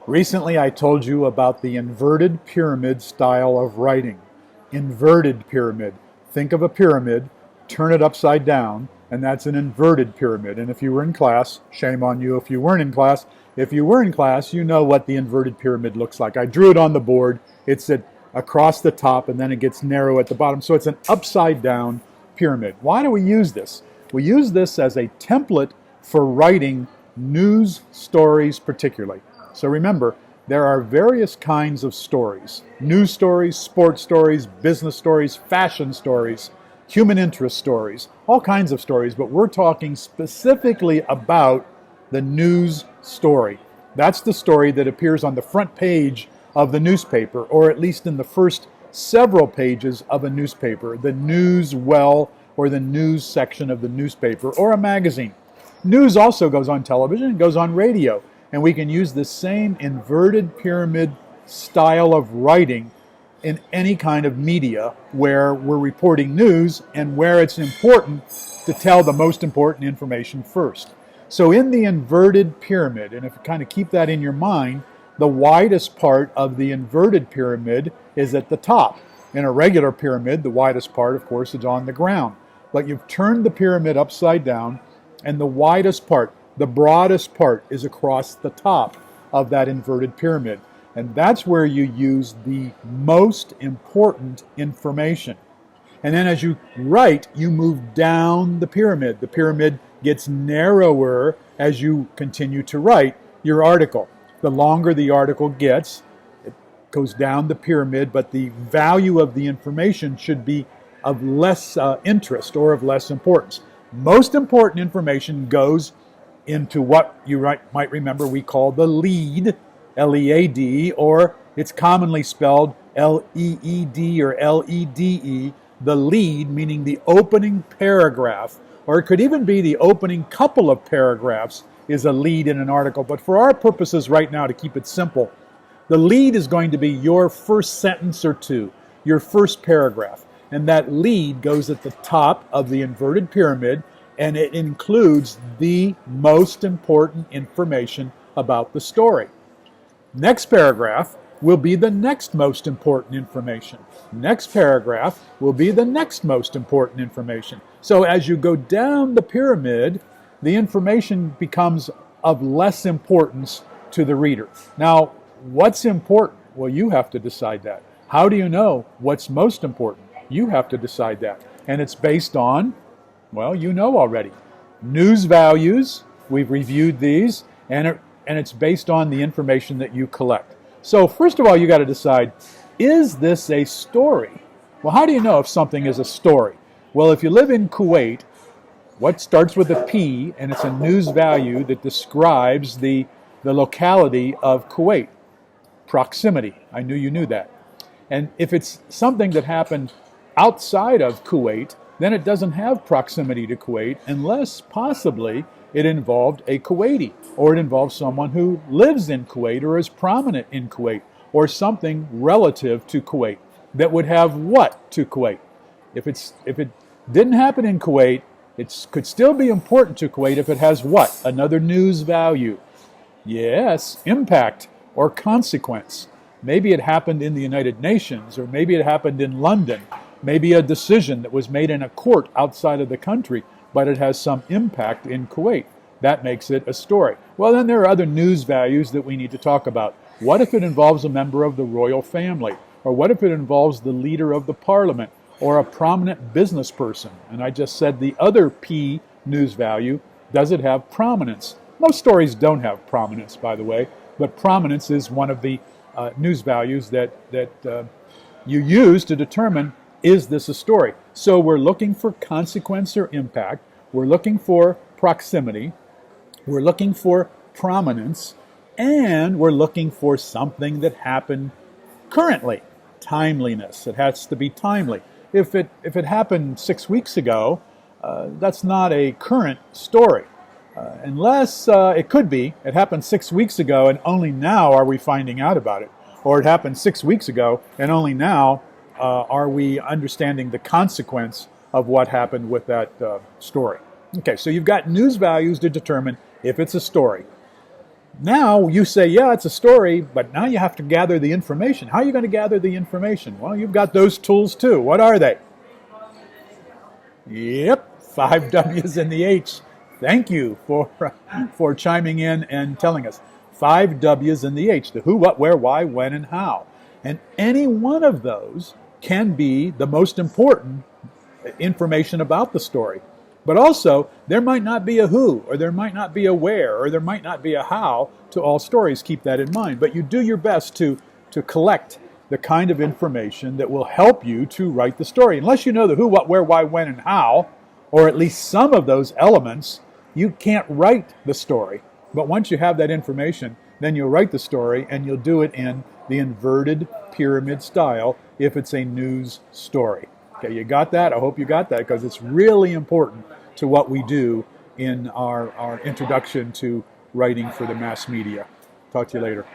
Recently, I told you about the inverted pyramid style of writing. Inverted pyramid. Think of a pyramid, turn it upside down, and that's an inverted pyramid. And if you were in class, shame on you if you weren't in class. If you were in class, you know what the inverted pyramid looks like. I drew it on the board. It's across the top, and then it gets narrow at the bottom. So it's an upside down pyramid. Why do we use this? We use this as a template for writing news stories particularly. So remember, there are various kinds of stories. News stories, sports stories, business stories, fashion stories, human interest stories, all kinds of stories, but we're talking specifically about the news story. That's the story that appears on the front page of the newspaper, or at least in the first several pages of a newspaper, the news well, or the news section of the newspaper, or a magazine. News also goes on television, it goes on radio. And we can use the same inverted pyramid style of writing in any kind of media where we're reporting news and where it's important to tell the most important information first. So in the inverted pyramid, and if you kind of keep that in your mind, the widest part of the inverted pyramid is at the top. In a regular pyramid, the widest part, of course, is on the ground. But you've turned the pyramid upside down, and the widest part, the broadest part, is across the top of that inverted pyramid. And that's where you use the most important information. And then as you write, you move down the pyramid. The pyramid gets narrower as you continue to write your article. The longer the article gets, it goes down the pyramid, but the value of the information should be of less interest or of less importance. Most important information goes into what you might remember we call the lead, L-E-A-D, or it's commonly spelled L-E-E-D or L-E-D-E, the lead, meaning the opening paragraph, or it could even be the opening couple of paragraphs is a lead in an article. But for our purposes right now, to keep it simple, the lead is going to be your first sentence or two, your first paragraph. And that lead goes at the top of the inverted pyramid, and it includes the most important information about the story. Next paragraph will be the next most important information. Next paragraph will be the next most important information. So as you go down the pyramid, the information becomes of less importance to the reader. Now, what's important? Well, you have to decide that. How do you know what's most important? You have to decide that. And it's based on, well, you know already. News values, we've reviewed these, and it's based on the information that you collect. So first of all, you got to decide, is this a story? Well, how do you know if something is a story? Well, if you live in Kuwait, what starts with a P, and it's a news value that describes the locality of Kuwait. Proximity. I knew you knew that. And if it's something that happened outside of Kuwait, then it doesn't have proximity to Kuwait unless possibly it involved a Kuwaiti, or it involves someone who lives in Kuwait or is prominent in Kuwait, or something relative to Kuwait that would have what to Kuwait? If it didn't happen in Kuwait, it could still be important to Kuwait if it has what? Another news value. Yes, impact or consequence. Maybe it happened in the United Nations, or maybe it happened in London. Maybe a decision that was made in a court outside of the country, but it has some impact in Kuwait. That makes it a story. Well, then there are other news values that we need to talk about. What if it involves a member of the royal family? Or what if it involves the leader of the parliament or a prominent business person? And I just said the other P news value, does it have prominence? Most stories don't have prominence, by the way, but prominence is one of the news values that you use to determine, is this a story? So we're looking for consequence or impact. We're looking for proximity. We're looking for prominence. And we're looking for something that happened currently. Timeliness. It has to be timely. If it happened 6 weeks ago, that's not a current story. Unless it could be. It happened 6 weeks ago and only now are we finding out about it. Or it happened 6 weeks ago and only now are we understanding the consequence of what happened with that story. Okay, so you've got news values to determine if it's a story. Now you say, yeah, it's a story, but now you have to gather the information. How are you going to gather the information? Well, you've got those tools too. What are they? Yep, 5 W's and the H. Thank you for chiming in and telling us. 5 W's and the H, the who, what, where, why, when, and how. And any one of those can be the most important information about the story. But also, there might not be a who, or there might not be a where, or there might not be a how to all stories. Keep that in mind. But you do your best to collect the kind of information that will help you to write the story. Unless you know the who, what, where, why, when, and how, or at least some of those elements, you can't write the story. But once you have that information, then you'll write the story, and you'll do it in the inverted pyramid style if it's a news story. Okay, you got that? I hope you got that, because it's really important to what we do in our introduction to writing for the mass media. Talk to you later.